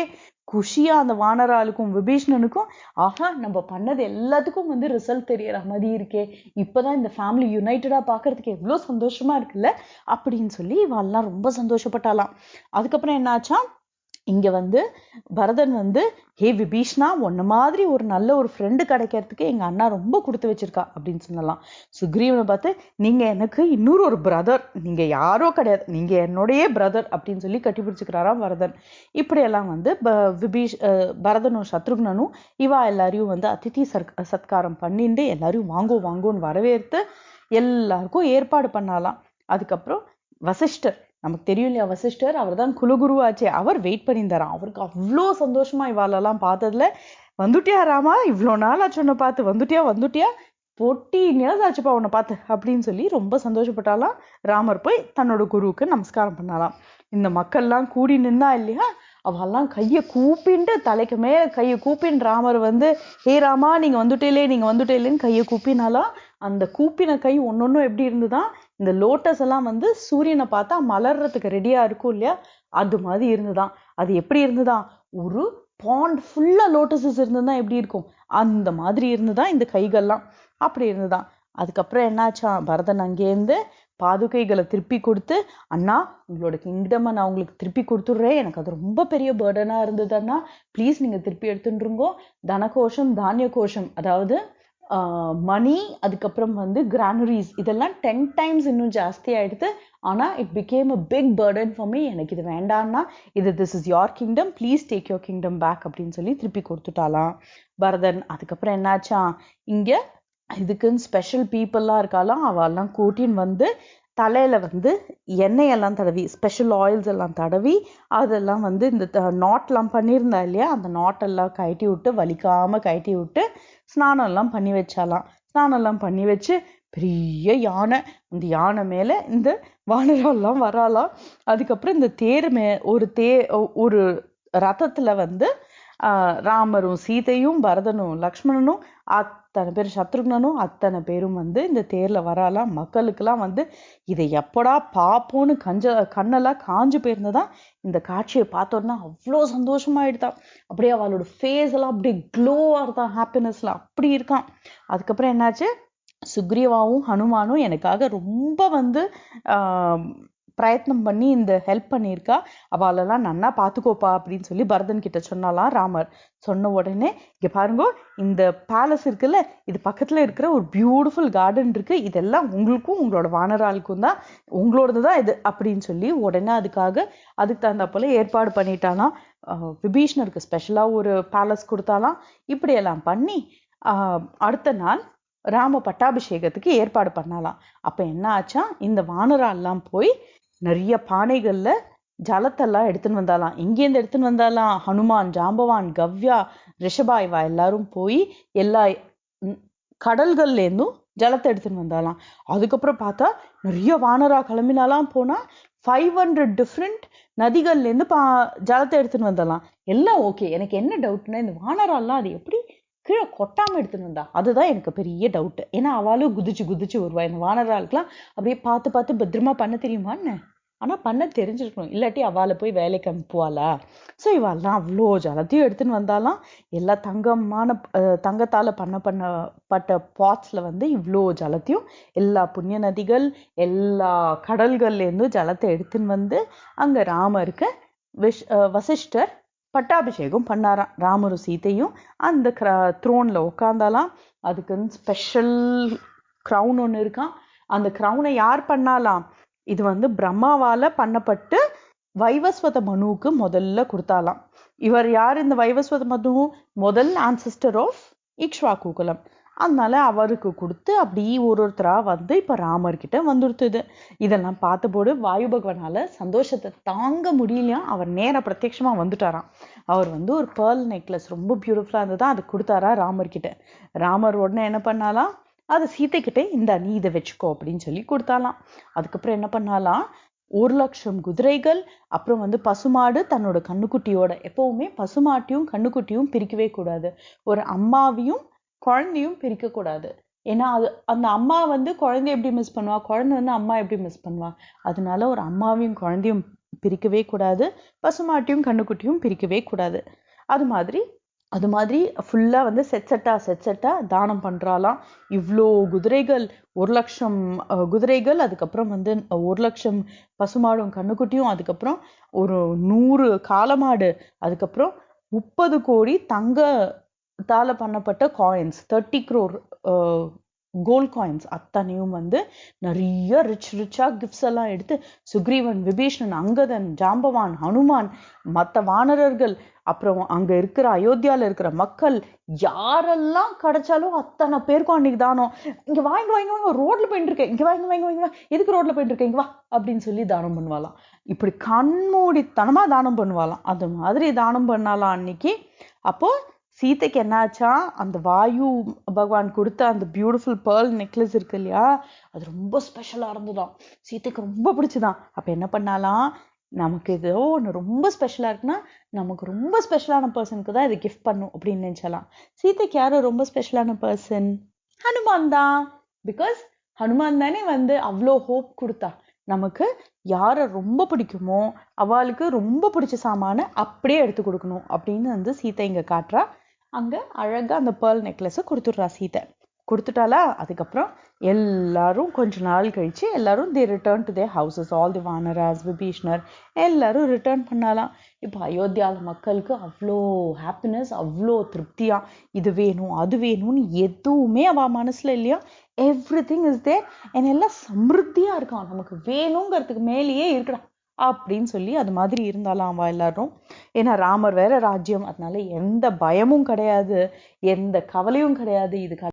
குஷியா, அந்த வானராளுக்கும் விபீஷணனுக்கும், ஆஹா நம்ம பண்ணது எல்லாத்துக்கும் வந்து ரிசல்ட் தெரியற மாதிரி இருக்கே, இப்பதான் இந்த ஃபேமிலி யுனைட்டடா பாக்குறதுக்கு எவ்வளவு சந்தோஷமா இருக்குல்ல அப்படின்னு சொல்லி இவெல்லாம் ரொம்ப சந்தோஷப்பட்டாலாம். அதுக்கப்புறம் என்னாச்சா, இங்க வந்து பரதன் வந்து, ஹே விபீஷ்ணா, உன்ன மாதிரி ஒரு நல்ல ஒரு ஃப்ரெண்டு கிடைக்கிறதுக்கு எங்க அண்ணா ரொம்ப கொடுத்து வச்சிருக்கா அப்படின்னு சொல்லலாம். சுக்ரீவனை பார்த்து, நீங்க எனக்கு இன்னொரு ஒரு பிரதர், நீங்க யாரோ கிடையாது, நீங்க என்னுடைய பிரதர் அப்படின்னு சொல்லி கட்டி பிடிச்சுக்கிறாராம் பரதன். இப்படியெல்லாம் வந்து பரதனும் சத்ருக்னனும் இவா எல்லாரையும் வந்து அதிதி சத்காரம் பண்ணிட்டு எல்லாரையும் வாங்கோன்னு வரவேற்று எல்லாருக்கும் ஏற்பாடு பண்ணலாம். அதுக்கப்புறம் வசிஷ்டர், நமக்கு தெரியும் இல்லையா வசிஷ்டர், அவர் தான் குலகுரு ஆச்சே, அவர் வெயிட் பண்ணியிருந்தாராம். அவருக்கு அவ்வளோ சந்தோஷமா இவாளெல்லாம் பார்த்ததுல, வந்துட்டியா ராமா, இவ்வளோ நாள் ஆச்சு உன்னை பார்த்து, வந்துட்டியா 14 years ஆச்சுப்பா உன்னை பார்த்து அப்படின்னு சொல்லி ரொம்ப சந்தோஷப்பட்டாலாம். ராமர் போய் தன்னோட குருவுக்கு நமஸ்காரம் பண்ணலாம். இந்த மக்கள்லாம் கூடி நின்னா இல்லையா, அவெல்லாம் கையை கூப்பின்ட்டு, தலைக்கு மேல கையை கூப்பின்னு ராமர் வந்து, ஹே ராமா நீங்க வந்துட்டேலேன்னு கையை கூப்பினாலாம். அந்த கூப்பின கை ஒன்னொன்னும் எப்படி இருந்துதான், இந்த லோட்டஸ் எல்லாம் வந்து சூரியனை பார்த்தா மலர்றதுக்கு ரெடியா இருக்கும் இல்லையா, அது மாதிரி இருந்துதான். அது எப்படி இருந்துதான், ஒரு பாண்ட் ஃபுல்லா லோட்டஸஸ் இருந்துதான் எப்படி இருக்கும், அந்த மாதிரி இருந்துதான் இந்த கைகள்லாம். அப்படி இருந்துதான். அதுக்கப்புறம் என்னாச்சா, பரதன் அங்கேருந்து பாதுகைகளை திருப்பி கொடுத்து, அண்ணா உங்களோட கிங்டமை நான் உங்களுக்கு திருப்பி கொடுத்துடுறேன், எனக்கு அது ரொம்ப பெரிய பேர்டனா இருந்ததுன்னா ப்ளீஸ் நீங்க திருப்பி எடுத்துருங்கோ. தனகோஷம் தானிய கோஷம், அதாவது மணி, அதுக்கப்புறம் வந்து கிரானரிஸ், இதெல்லாம் 10 டைம்ஸ் இன்னும் ஜாஸ்தி ஆயிடுது. ஆனா it became a big burden for me. எனக்கு இது வேண்டாம்னா, this is your kingdom, please take your kingdom back அப்படின்னு சொல்லி திருப்பி கொடுத்துட்டாலாம் பரதன். அதுக்கப்புறம் என்னாச்சா, இங்க இதுக்குன்னு ஸ்பெஷல் பீப்புளெலாம் இருக்காலாம், அவெல்லாம் கூட்டின்னு வந்து தலையில வந்து எண்ணெயெல்லாம் தடவி, ஸ்பெஷல் ஆயில்ஸ் எல்லாம் தடவி, அதெல்லாம் வந்து இந்த நாட்லாம் பண்ணியிருந்தா இல்லையா, அந்த நாட்டெல்லாம் கழட்டி விட்டு, வலிக்காம கழட்டி விட்டு ஸ்நானம் எல்லாம் பண்ணி வச்சாலாம். ஸ்நானம் எல்லாம் பண்ணி வச்சு பெரிய யானை, அந்த யானை மேல இந்த வானரெல்லாம் வராலாம். அதுக்கப்புறம் இந்த ஒரு ரதத்துல வந்து ராமரும் சீதையும் பரதனும் லக்ஷ்மணனும் அத்தனை பேர், சத்ருக்னனும் அத்தனை பேரும் வந்து இந்த தேர்ல வராலாம். மக்களுக்கெல்லாம் வந்து இதை எப்படா பார்ப்போன்னு கண்ணெல்லாம் காஞ்சு போயிருந்ததான் இந்த காட்சியை பார்த்தோன்னா அவ்வளோ சந்தோஷமாயிடுதான். அப்படியே அவளோட ஃபேஸ் எல்லாம் அப்படியே க்ளோவா இருந்தான், ஹாப்பினஸ்ல அப்படி இருக்கான். அதுக்கப்புறம் என்னாச்சு, சுக்ரீவாவும் ஹனுமானும் எனக்காக ரொம்ப வந்து பிரயத்னம் பண்ணி இந்த ஹெல்ப் பண்ணியிருக்கா, அவளெல்லாம் நன்னா பார்த்துக்கோப்பா அப்படின்னு சொல்லி பரதன் கிட்ட சொன்னாலாம் ராமர். சொன்ன உடனே, இங்க பாருங்க, இந்த பேலஸ் இருக்குல்ல, இது பக்கத்துல இருக்கிற ஒரு பியூட்டிஃபுல் கார்டன் இருக்கு, இதெல்லாம் உங்களுக்கும் உங்களோட வானராளுக்கும் தான், உங்களோடது தான் இது அப்படின்னு சொல்லி உடனே அதுக்கு தகுந்த போல ஏற்பாடு பண்ணிட்டாலாம். விபீஷ்ணருக்கு ஸ்பெஷலா ஒரு பேலஸ் கொடுத்தாலாம். இப்படியெல்லாம் பண்ணி அடுத்த நாள் ராம பட்டாபிஷேகத்துக்கு ஏற்பாடு பண்ணலாம். அப்ப என்ன ஆச்சா, இந்த வானரால்லாம் போய் நிறைய பானைகள்ல ஜலத்தெல்லாம் எடுத்துன்னு வந்தாலாம். எங்கேருந்து எடுத்துன்னு வந்தாலாம், ஹனுமான், ஜாம்பவான், கவ்யா, ரிஷபா இவா எல்லாரும் போய் எல்லா கடல்கள்ல இருந்தும் ஜலத்தை எடுத்துன்னு வந்தாலாம். அதுக்கப்புறம் பார்த்தா நிறைய வானரா கிளம்பினாலாம். போனா 500 டிஃப்ரெண்ட் நதிகள்ல இருந்து ஜலத்தை எடுத்துன்னு வந்தாலாம். எல்லாம் ஓகே. எனக்கு என்ன டவுட்னா, இந்த வானரால்லாம் அது எப்படி கீழே கொட்டாம எடுத்துன்னு வந்தா, அதுதான் எனக்கு பெரிய டவுட். ஏன்னா அவளும் குதிச்சு வருவா. இந்த வானராளுக்கெல்லாம் அப்படியே பார்த்து பத்திரமா பண்ண தெரியுமான்னு. ஆனா பண்ண தெரிஞ்சிருக்கணும், இல்லாட்டி அவளை போய் வேலைக்கு அனுப்புவாளா? ஸோ இவெல்லாம் அவ்வளோ ஜலத்தையும் எடுத்துன்னு வந்தாலாம். எல்லா தங்கத்தால பண்ணப்பட்ட பாட்ஸ்ல வந்து இவ்வளோ ஜலத்தையும், எல்லா புண்ணிய நதிகள், எல்லா கடல்கள்ல இருந்தும் ஜலத்தை எடுத்துன்னு வந்து அங்க ராமருக்கு வசிஷ்டர் பட்டாபிஷேகம் பண்ணாராம். ராமரும் சீதையும் அந்த த்ரோன்ல உட்காந்தாலாம். அதுக்குன்னு ஸ்பெஷல் க்ரௌன் ஒன்று இருக்கான். அந்த க்ரௌனை யார் பண்ணாலாம், இது வந்து பிரம்மாவால பண்ணப்பட்டு வைவஸ்வத மனுவுக்கு முதல்ல கொடுத்தாலாம். இவர் யார், இந்த வைவஸ்வத மனு முதல் ஆன்செஸ்டர் ஆஃப் இக்ஷ்வாகு குலம். அதனால அவருக்கு கொடுத்து அப்படி ஒருத்தரா வந்து இப்ப ராமர்கிட்ட வந்துடுத்துது. இதெல்லாம் பார்த்தபோது வாயு பகவானால சந்தோஷத்தை தாங்க முடியலையா, அவர் நேர பிரத்யட்சமா வந்துட்டாராம். அவர் வந்து ஒரு பேர்ல் நெக்லஸ் ரொம்ப பியூட்டிஃபுல்லா இருந்ததா, அது கொடுத்தாரா ராமர்கிட்ட. ராமர் உடனே என்ன பண்ணாலாம், அது சீத்தை கிட்ட, இந்த நீ இதை வச்சுக்கோ அப்படின்னு சொல்லி கொடுத்தாலாம். அதுக்கப்புறம் என்ன பண்ணாலாம், 1,00,000 குதிரைகள், அப்புறம் வந்து பசுமாடு தன்னோட கண்ணுக்குட்டியோட. எப்பவுமே பசுமாட்டையும் கண்ணுக்குட்டியும் பிரிக்கவே கூடாது. ஒரு அம்மாவையும் குழந்தையும் பிரிக்க கூடாது. ஏன்னா அந்த அம்மா வந்து குழந்தைய எப்படி மிஸ் பண்ணுவா, குழந்தை வந்து அம்மா எப்படி மிஸ் பண்ணுவா. அதனால ஒரு அம்மாவையும் குழந்தையும் பிரிக்கவே கூடாது, பசுமாட்டையும் கண்ணுக்குட்டியும் பிரிக்கவே கூடாது. அது மாதிரி ஃபுல்லா வந்து செட் செட்டா தானம் பண்றாலாம். இவ்வளோ குதிரைகள், 1,00,000 குதிரைகள், அதுக்கப்புறம் வந்து 1,00,000 பசுமாடும் கண்ணுக்குட்டியும், அதுக்கப்புறம் ஒரு 100 காளமாடு, அதுக்கப்புறம் 30 கோடி தங்கத்தால பண்ணப்பட்ட காயின்ஸ், 30 crore கோல்ட் காயின்ஸ், அத்தனையும் வந்து நிறைய ரிச்சா கிஃப்ட்ஸ் எல்லாம் எடுத்து சுக்ரீவன், விபீஷணன், அங்கதன், ஜாம்பவான், ஹனுமான், மற்ற வானரர்கள், அப்புறம் அங்க இருக்கிற அயோத்தியால இருக்கிற மக்கள் யாரெல்லாம் கிடைச்சாலும் அத்தனை பேருக்கும் அன்னைக்கு தானம். இங்க வாங்க ரோட்ல போயிட்டு இருக்கேன், இங்க வாங்க எதுக்கு ரோட்ல போயிட்டு இருக்கேன், இங்க வா அப்படின்னு சொல்லி தானம் பண்ணுவாளாம். இப்படி கண்மூடித்தனமா தானம் பண்ணுவாளாம். அது மாதிரி தானம் பண்ணாலாம் அன்னைக்கு. அப்போ சீதைக்கு என்னாச்சா, அந்த வாயு பகவான் கொடுத்த அந்த பியூட்டிஃபுல் பேர்ல் நெக்லஸ் இருக்கு இல்லையா, அது ரொம்ப ஸ்பெஷலா இருந்ததாம். சீதைக்கு ரொம்ப பிடிச்சதான். அப்ப என்ன பண்ணாலாம், நமக்கு ஏதோ ஒன்று ரொம்ப ஸ்பெஷலா இருக்குன்னா நமக்கு ரொம்ப ஸ்பெஷலான பர்சனுக்கு தான் இதை கிஃப்ட் பண்ணும் அப்படின்னு நினைச்சலாம். சீதைக்கு யாரும் ரொம்ப ஸ்பெஷலான பர்சன், ஹனுமான் தான். பிகாஸ் ஹனுமான் தானே வந்து அவ்வளோ ஹோப் கொடுத்தா. நமக்கு யாரை ரொம்ப பிடிக்குமோ அவளுக்கு ரொம்ப பிடிச்ச சாமான அப்படியே எடுத்து கொடுக்கணும் அப்படின்னு வந்து சீதை இங்க காட்டுறா. அங்க அழகா அந்த பேர்ல் நெக்லஸை கொடுத்துடுறா சீதை. கொடுத்துட்டாளா. அதுக்கப்புறம் எல்லாரும் கொஞ்ச நாள் கழிச்சு எல்லாரும் they return to their houses. All the vanaras, விபீஷ்ணர் எல்லாரும் ரிட்டர்ன் பண்ணலாம். இப்போ அயோத்தியால மக்களுக்கு அவ்வளோ ஹாப்பினஸ், அவ்வளோ திருப்தியா, இது வேணும் அது வேணும்னு எதுவுமே அவ மனசுல இல்லையா. Everything is there. எல்லாம் சமிருத்தியா இருக்கான், நமக்கு வேணுங்கிறதுக்கு மேலேயே இருக்கடா அப்படின்னு சொல்லி அது மாதிரி இருந்தாலாம் அவ எல்லாரும். ஏன்னா ராமர் வேற ராஜ்யம், அதனால எந்த பயமும் கிடையாது, எந்த கவலையும் கிடையாது. இதுக்கு